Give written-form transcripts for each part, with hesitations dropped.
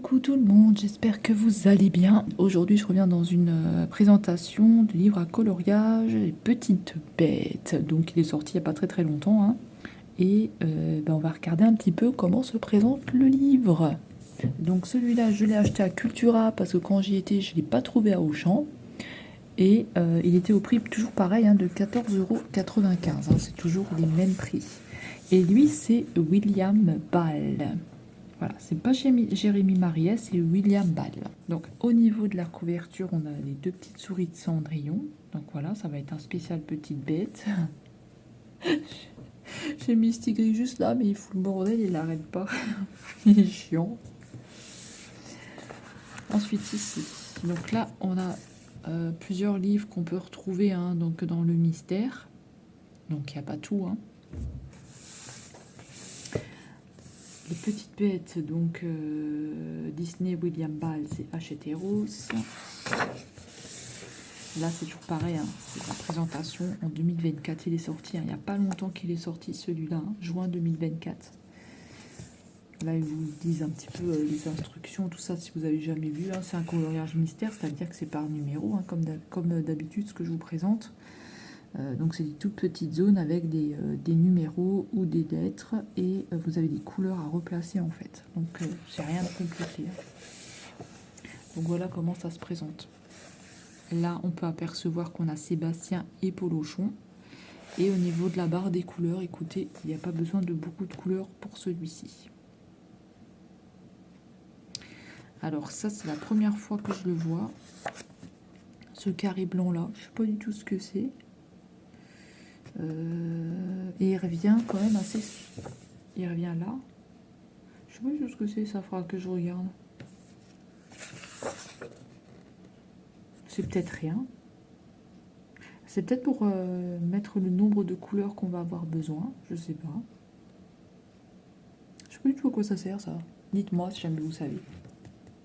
Coucou tout le monde, j'espère que vous allez bien. Aujourd'hui, je reviens dans une présentation du livre à coloriage Les Petites Bêtes. Donc, il est sorti il n'y a pas très longtemps, hein. Et on va regarder un petit peu comment se présente le livre. Donc, celui-là, je l'ai acheté à Cultura parce que quand j'y étais, je ne l'ai pas trouvé à Auchan. Et il était au prix toujours pareil, hein, de 14,95 €. Hein, c'est toujours les mêmes prix. Et lui, c'est William Ball. Voilà, c'est pas Jérémy Mariès, c'est William Ball. Donc au niveau de la couverture, on a les deux petites souris de Cendrillon. Donc voilà, ça va être un spécial petite bête. J'ai mis Stigri juste là, mais il fout le bordel, il n'arrête pas. Il est chiant. Ensuite ici, donc là on a plusieurs livres qu'on peut retrouver, hein, donc dans le mystère. Donc il n'y a pas tout, hein. Les petites bêtes, donc Disney William Ball, c'est Hachette Rose. Là, c'est toujours pareil, hein, c'est la présentation en 2024. Il est sorti, hein, il n'y a pas longtemps qu'il est sorti celui-là, hein, juin 2024. Là, ils vous disent un petit peu les instructions, tout ça, si vous avez jamais vu. Hein, c'est un coloriage mystère, c'est-à-dire que c'est par numéro, hein, comme d'habitude, ce que je vous présente. Donc c'est des toutes petites zones avec des numéros ou des lettres et vous avez des couleurs à replacer en fait. Donc c'est rien de compliqué. Donc voilà comment ça se présente. Là on peut apercevoir qu'on a Sébastien et Polochon. Et au niveau de la barre des couleurs, écoutez, il n'y a pas besoin de beaucoup de couleurs pour celui-ci. Alors ça c'est la première fois que je le vois. Ce carré blanc là, je ne sais pas du tout ce que c'est. Et il revient quand même assez... Il revient là. Je sais pas du tout ce que c'est, ça fera que je regarde. C'est peut-être rien. C'est peut-être pour mettre le nombre de couleurs qu'on va avoir besoin. Je sais pas. Je sais pas du tout à quoi ça sert ça. Dites-moi si jamais vous savez.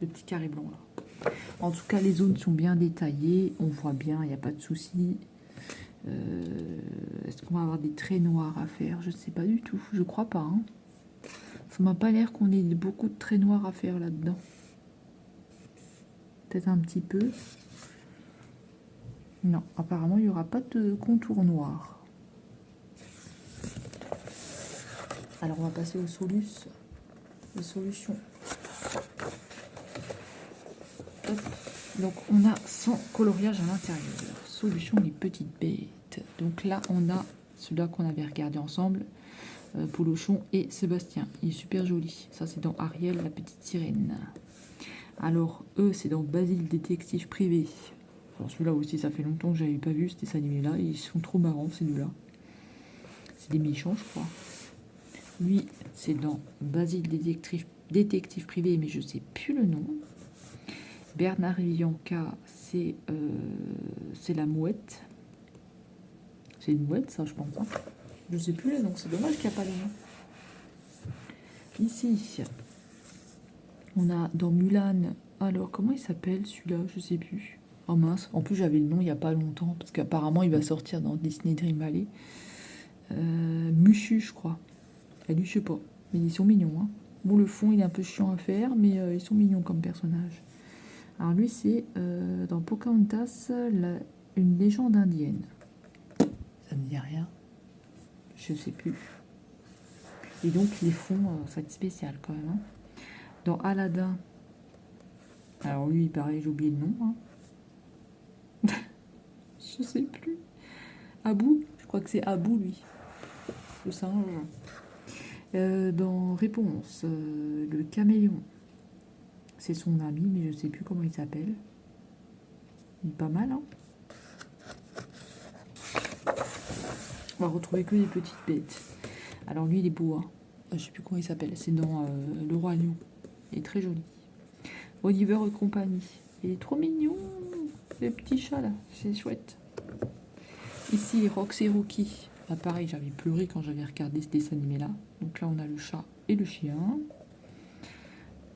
Le petit carré blanc là. En tout cas, les zones sont bien détaillées. On voit bien, il n'y a pas de souci. Est-ce qu'on va avoir des traits noirs à faire? Je ne sais pas du tout. Je crois pas. Hein. Ça m'a pas l'air qu'on ait beaucoup de traits noirs à faire là-dedans. Peut-être un petit peu. Non, apparemment, il n'y aura pas de contour noir. Alors, on va passer aux solutions. Hop. Donc, on a 100 coloriages à l'intérieur. Solution les petites bêtes. Donc là, on a celui-là qu'on avait regardé ensemble. Polochon et Sébastien. Il est super joli. Ça, c'est dans Ariel, la petite sirène. Alors, eux, c'est dans Basile, détective privé. Alors, celui-là aussi, ça fait longtemps que je n'avais pas vu cet animé-là. Ils sont trop marrants, ces deux-là. C'est des méchants, je crois. Lui, c'est dans Basile, détective privé, mais je ne sais plus le nom. Bernard Villanca, c'est la mouette. C'est une mouette, ça, je pense. Hein. Je ne sais plus le nom. C'est dommage qu'il n'y a pas le nom. Ici, on a dans Mulan. Alors, comment il s'appelle celui-là? Je sais plus. Oh mince. En plus, j'avais le nom il n'y a pas longtemps. Parce qu'apparemment, il va sortir dans Disney Dream Valley. Mushu, je crois. Lui, je sais pas. Mais ils sont mignons. Hein. Bon, le fond, il est un peu chiant à faire. Mais ils sont mignons comme personnages. Alors, lui, c'est dans Pocahontas, une légende indienne. Ça me dit rien. Je sais plus. Et donc, les fonds, ça va être spécial quand même. Hein. Dans Aladdin, alors lui, pareil, j'ai oublié le nom. Hein. Je sais plus. Abou, je crois que c'est Abou, lui. Le singe. Dans Réponse, le caméléon. C'est son ami, mais je sais plus comment il s'appelle. Il est pas mal, hein. On va retrouver que des petites bêtes. Alors lui, il est beau, hein. Je sais plus comment il s'appelle. C'est dans Le Roi Lion. Il est très joli. Oliver et compagnie. Il est trop mignon. Le petit chat là, c'est chouette. Ici, Rox et Rookie. Là, pareil, j'avais pleuré quand j'avais regardé ce dessin animé là. Donc là, on a le chat et le chien.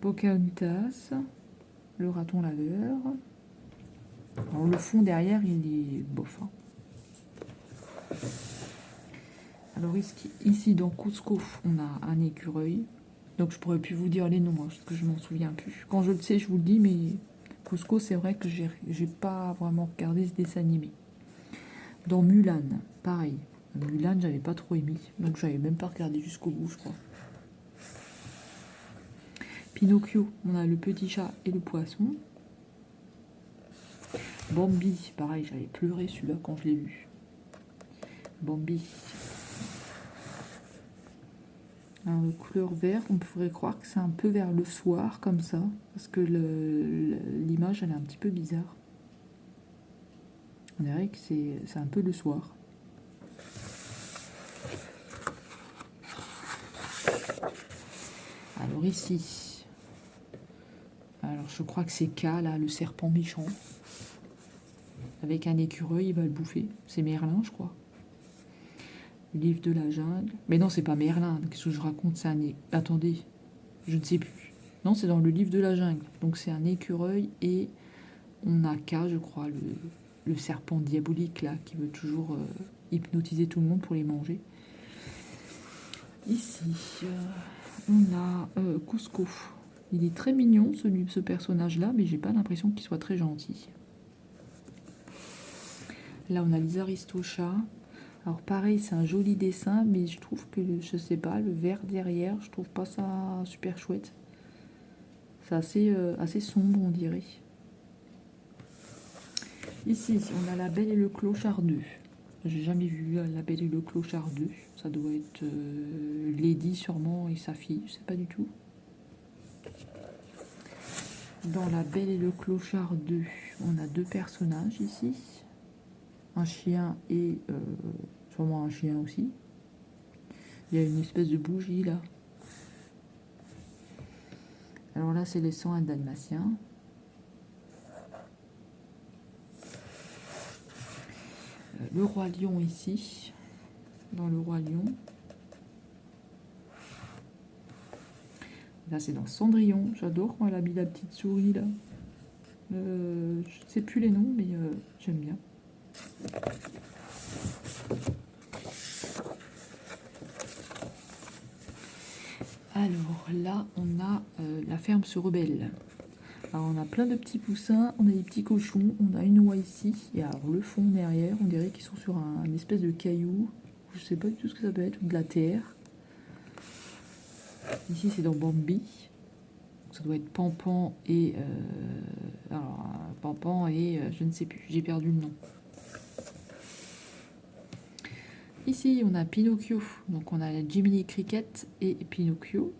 Pocahontas. Le raton laveur. Alors le fond derrière, il est bof. Hein. Alors ici, dans Cusco, on a un écureuil. Donc je pourrais plus vous dire les noms, hein, parce que je m'en souviens plus. Quand je le sais, je vous le dis, mais Cusco, c'est vrai que j'ai pas vraiment regardé ce dessin animé. Dans Mulan, pareil. Mulan, j'avais pas trop aimé, donc j'avais même pas regardé jusqu'au bout, je crois. Pinocchio, on a le petit chat et le poisson. Bambi, pareil, j'avais pleuré celui-là quand je l'ai vu. Bambi. Alors, couleur vert, on pourrait croire que c'est un peu vers le soir, comme ça, parce que l'image, elle est un petit peu bizarre. On dirait que c'est un peu le soir. Alors ici, alors je crois que c'est K, là, le serpent méchant. Avec un écureuil, il va le bouffer. C'est Merlin, je crois. Le livre de la jungle. Mais non, c'est pas Merlin. Qu'est-ce que je raconte? C'est un... Attendez, je ne sais plus. Non, c'est dans le livre de la jungle. Donc c'est un écureuil et on a K, je crois, le serpent diabolique, là, qui veut toujours hypnotiser tout le monde pour les manger. Ici, on a Cusco. Il est très mignon, ce personnage-là, mais j'ai pas l'impression qu'il soit très gentil. Là, on a les Aristochats. Alors pareil, c'est un joli dessin, mais je trouve que, je sais pas, le vert derrière, je trouve pas ça super chouette. C'est assez sombre, on dirait. Ici, on a La Belle et le Clochard 2. J'ai jamais vu La Belle et le Clochard 2. Ça doit être Lady sûrement et sa fille, je sais pas du tout. Dans La Belle et le Clochard 2, on a deux personnages ici. Un chien et sûrement un chien aussi. Il y a une espèce de bougie là. Alors là, c'est les 101 dalmatiens. Le roi lion ici. Dans le roi lion. Là, c'est dans Cendrillon. J'adore quand elle a mis la petite souris là. Je ne sais plus les noms, mais j'aime bien. Alors là, on a La ferme se rebelle. Alors on a plein de petits poussins, on a des petits cochons, on a une oie ici, et alors le fond derrière, on dirait qu'ils sont sur un espèce de caillou, je sais pas du tout ce que ça peut être, ou de la terre. Ici c'est dans Bambi, ça doit être Pampan et... alors Pampan et je ne sais plus, j'ai perdu le nom. Ici on a Pinocchio, donc on a Jiminy Cricket et Pinocchio.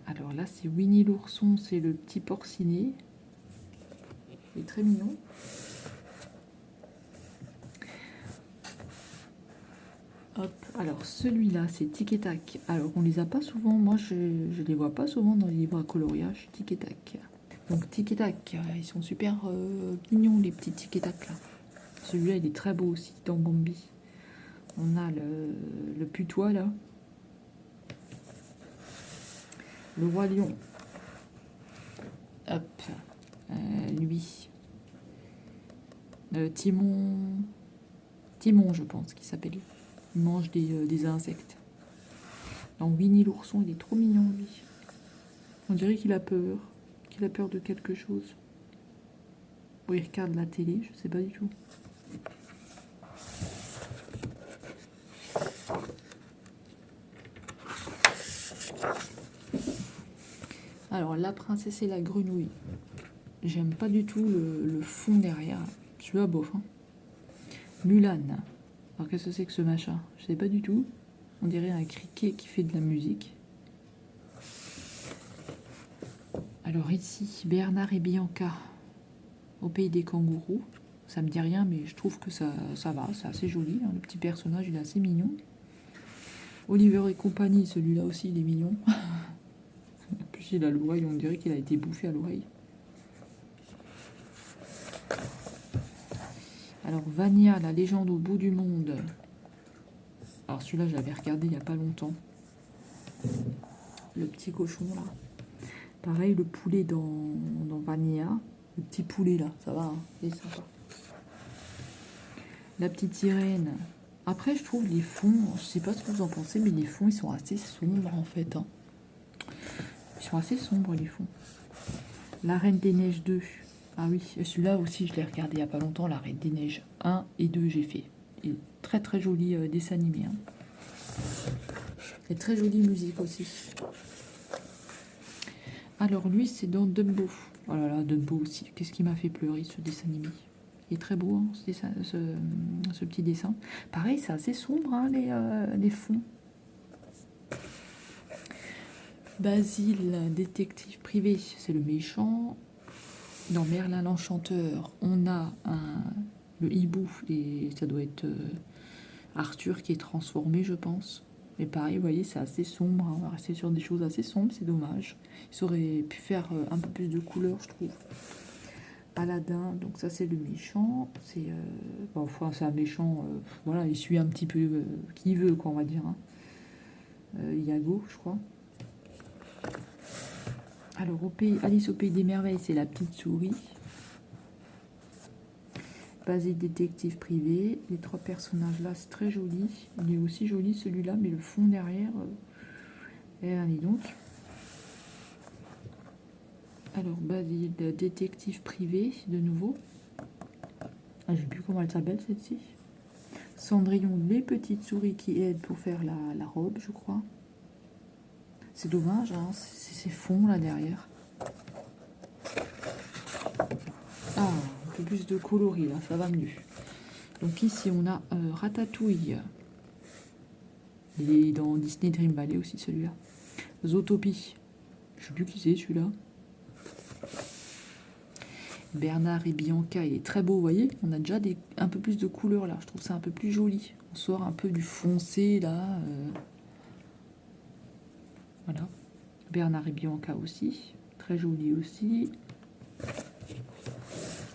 Alors là c'est Winnie l'ourson, c'est le petit porcinet. Il est très mignon. Hop, alors celui-là c'est Tic et Tac. Alors on les a pas souvent, moi je les vois pas souvent dans les livres à coloriage, Tic et Tac. Donc Tic et Tac, ils sont super mignons les petits Tic et Tac là. Celui-là il est très beau aussi dans Bambi. On a le putois là. Le roi lion. Hop, lui. Timon, je pense qu'il s'appelle. Il mange des insectes. Donc Winnie l'ourson, il est trop mignon lui. On dirait qu'il a peur de quelque chose. Bon, il regarde la télé, je sais pas du tout. Alors la princesse et la grenouille. J'aime pas du tout le fond derrière. Celui-là, bof. Hein. Mulan. Alors qu'est-ce que c'est que ce machin? Je sais pas du tout. On dirait un criquet qui fait de la musique. Alors ici, Bernard et Bianca. Au pays des kangourous. Ça me dit rien, mais je trouve que ça va. C'est assez joli. Hein. Le petit personnage, il est assez mignon. Oliver et compagnie, celui-là aussi, il est mignon. En plus, il a l'oreille, on dirait qu'il a été bouffé à l'oreille. Alors, Vania, la légende au bout du monde. Alors, celui-là, je l'avais regardé il n'y a pas longtemps. Le petit cochon, là. Pareil, le poulet dans Vania. Le petit poulet, là, ça va, hein, il est sympa. La petite sirène. Après, je trouve les fonds, je sais pas ce que vous en pensez, mais les fonds, ils sont assez sombres, en fait. Hein. Ils sont assez sombres, les fonds. La Reine des Neiges 2. Ah oui, celui-là aussi, je l'ai regardé il n'y a pas longtemps. La Reine des Neiges 1 et 2, j'ai fait. Et très très joli dessin animé. Hein. Et très jolie musique aussi. Alors lui, c'est dans Dumbo. Oh là là, Dumbo aussi. Qu'est-ce qui m'a fait pleurer, ce dessin animé. Il est très beau, hein, ce petit dessin. Pareil, c'est assez sombre, hein, les fonds. Basile, détective privé, c'est le méchant. Dans Merlin l'Enchanteur, on a le hibou, et ça doit être Arthur qui est transformé, je pense. Et pareil, vous voyez, c'est assez sombre. Hein. On va rester sur des choses assez sombres, c'est dommage. Ils auraient pu faire un peu plus de couleurs, je trouve. Aladdin, donc ça c'est le méchant. C'est enfin, c'est un méchant, voilà, il suit un petit peu qui veut, quoi, on va dire. Hein. Iago, je crois. Alors, Alice au Pays des Merveilles, c'est la petite souris. Basile détective privé. Les 3 personnages là, c'est très joli. Il est aussi joli celui-là, mais le fond derrière, allez donc. Alors, Basile détective privé, de nouveau. Ah, je sais plus comment elle s'appelle celle-ci. Cendrillon, les petites souris qui aident pour faire la robe, je crois. C'est dommage, hein, c'est ces fonds là derrière. Ah, un peu plus de coloris là, ça va mieux. Donc ici on a Ratatouille. Il est dans Disney Dream Valley aussi celui-là. Zootopie. Je sais plus qui c'est celui-là. Bernard et Bianca, il est très beau, vous voyez. On a déjà un peu plus de couleurs là. Je trouve ça un peu plus joli. On sort un peu du foncé là. Voilà. Bernard et Bianca aussi. Très joli aussi.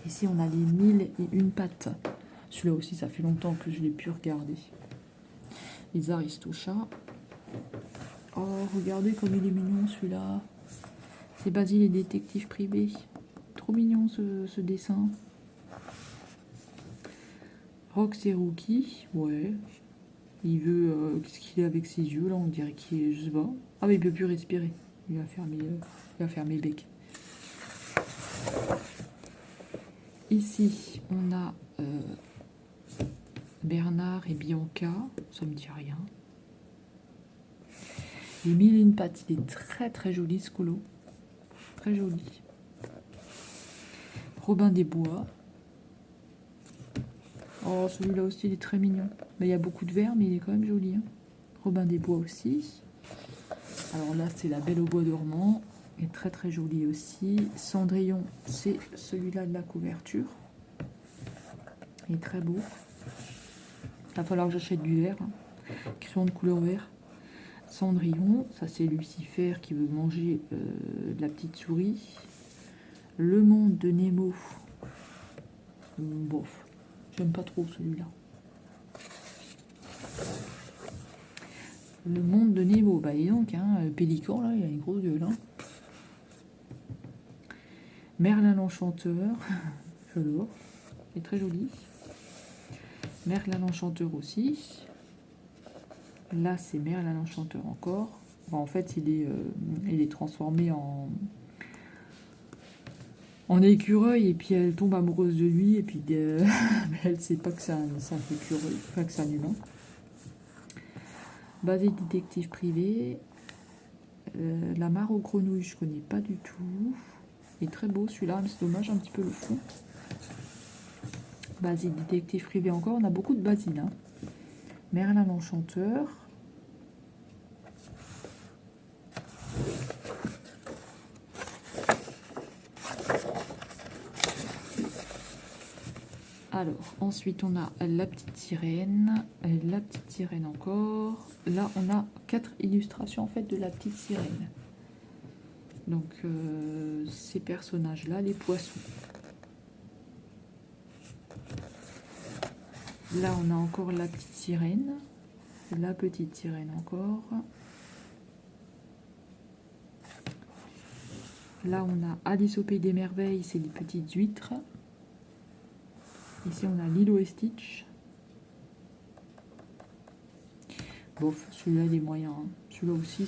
Ici on a les 1001 pattes. Celui-là aussi, ça fait longtemps que je l'ai pu regarder. Les Aristochats. Oh, regardez comme il est mignon celui-là. C'est Basile et détective privé. Trop mignon ce dessin. Rox et Rookie. Ouais. Il veut... Qu'est-ce qu'il est avec ses yeux là? On dirait qu'il est... Je sais pas. Ah mais il peut plus respirer. Il va fermer le bec. Ici, on a Bernard et Bianca. Ça me dit rien. Les 1001 pattes, il est très très joli ce colo. Très joli. Robin des Bois. Oh, celui-là aussi, il est très mignon. Mais il y a beaucoup de vert, mais il est quand même joli. Hein. Robin des Bois aussi. Alors là, c'est la Belle au bois dormant. Il est très très joli aussi. Cendrillon, c'est celui-là de la couverture. Il est très beau. Il va falloir que j'achète du vert. Hein. Crayon de couleur vert. Cendrillon, ça c'est Lucifer qui veut manger de la petite souris. Le monde de Nemo. Bof, j'aime pas trop celui-là. Le monde de Nemo, bah et donc, hein, Pélican là, il a une grosse gueule. Hein. Merlin l'Enchanteur, j'adore, il est très joli. Merlin l'Enchanteur aussi. Là c'est Merlin l'Enchanteur encore. Enfin, en fait il est transformé en écureuil et puis elle tombe amoureuse de lui et puis elle sait pas que c'est un écureuil, enfin que c'est un humain. Basile détective privé. La mare aux grenouilles, je connais pas du tout. Il est très beau celui-là, mais c'est dommage un petit peu le fond. Basile détective privé encore, on a beaucoup de Basile. Hein. Merlin l'Enchanteur. Alors, ensuite on a la petite sirène encore. Là, on a 4 illustrations en fait de la petite sirène. Donc, ces personnages-là, les poissons. Là, on a encore la petite sirène encore. Là, on a Alice au Pays des Merveilles, c'est les petites huîtres. Ici, on a Lilo et Stitch. Bof, celui-là, il est moyen. Hein. Celui-là aussi,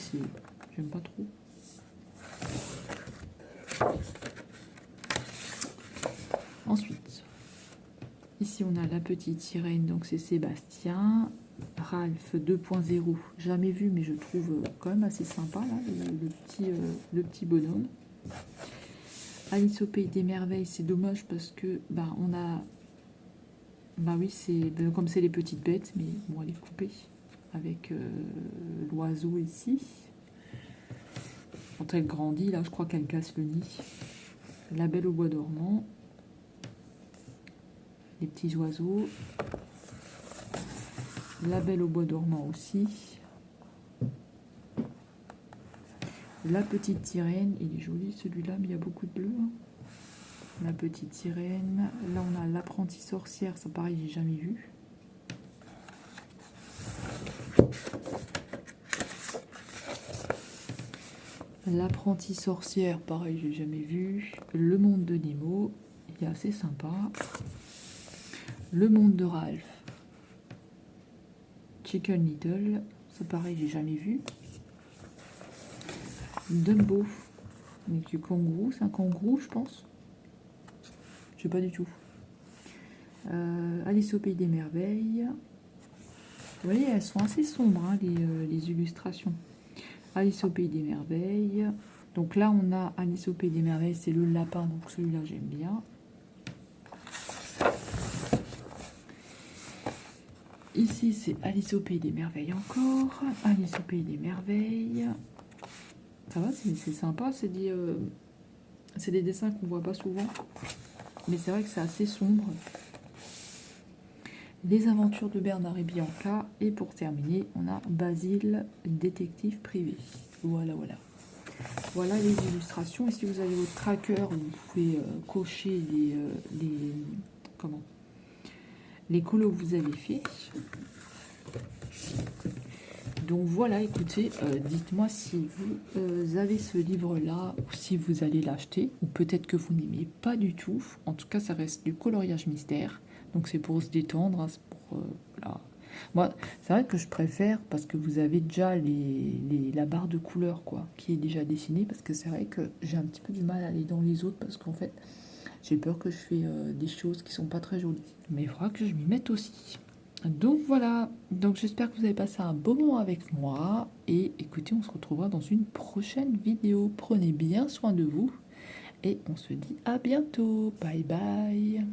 j'aime pas trop. Ensuite, ici on a la petite sirène, donc c'est Sébastien. Ralph 2.0, jamais vu, mais je trouve quand même assez sympa, là, le petit bonhomme. Alice au Pays des Merveilles, c'est dommage parce que on a... Bah oui, c'est comme c'est les petites bêtes, mais bon, elle est coupée avec l'oiseau ici. Quand elle grandit, là, je crois qu'elle casse le nid. La Belle au bois dormant. Les petits oiseaux. La Belle au bois dormant aussi. La petite sirène, il est joli celui-là, mais il y a beaucoup de bleu. Hein. La petite sirène. Là, on a l'apprentie sorcière, ça pareil, j'ai jamais vu. L'apprentie sorcière, pareil, j'ai jamais vu. Le monde de Nemo, il est assez sympa. Le monde de Ralph. Chicken Little, ça pareil, j'ai jamais vu. Dumbo, avec du kangourou, c'est un kangourou, je pense. Je sais pas du tout. Alice au Pays des Merveilles. Vous voyez, elles sont assez sombres, hein, les illustrations. Alice au Pays des Merveilles. Donc là, on a Alice au Pays des Merveilles, c'est le lapin, donc celui-là, j'aime bien. Ici, c'est Alice au Pays des Merveilles encore. Alice au Pays des Merveilles. Ça va, c'est sympa, c'est des dessins qu'on voit pas souvent. Mais c'est vrai que c'est assez sombre. Les aventures de Bernard et Bianca. Et pour terminer, on a Basile, détective privé. Voilà, voilà. Voilà les illustrations. Et si vous avez votre tracker, vous pouvez cocher les colos que vous avez fait. Donc voilà, écoutez, dites-moi si vous avez ce livre-là ou si vous allez l'acheter, ou peut-être que vous n'aimez pas du tout. En tout cas, ça reste du coloriage mystère. Donc c'est pour se détendre, hein, c'est pour... voilà. Moi, c'est vrai que je préfère parce que vous avez déjà la barre de couleurs, quoi, qui est déjà dessinée, parce que c'est vrai que j'ai un petit peu du mal à aller dans les autres, parce qu'en fait, j'ai peur que je fais des choses qui sont pas très jolies. Mais il faudra que je m'y mette aussi. Donc voilà, donc j'espère que vous avez passé un beau moment avec moi, et écoutez, on se retrouvera dans une prochaine vidéo. Prenez bien soin de vous, et on se dit à bientôt. Bye bye.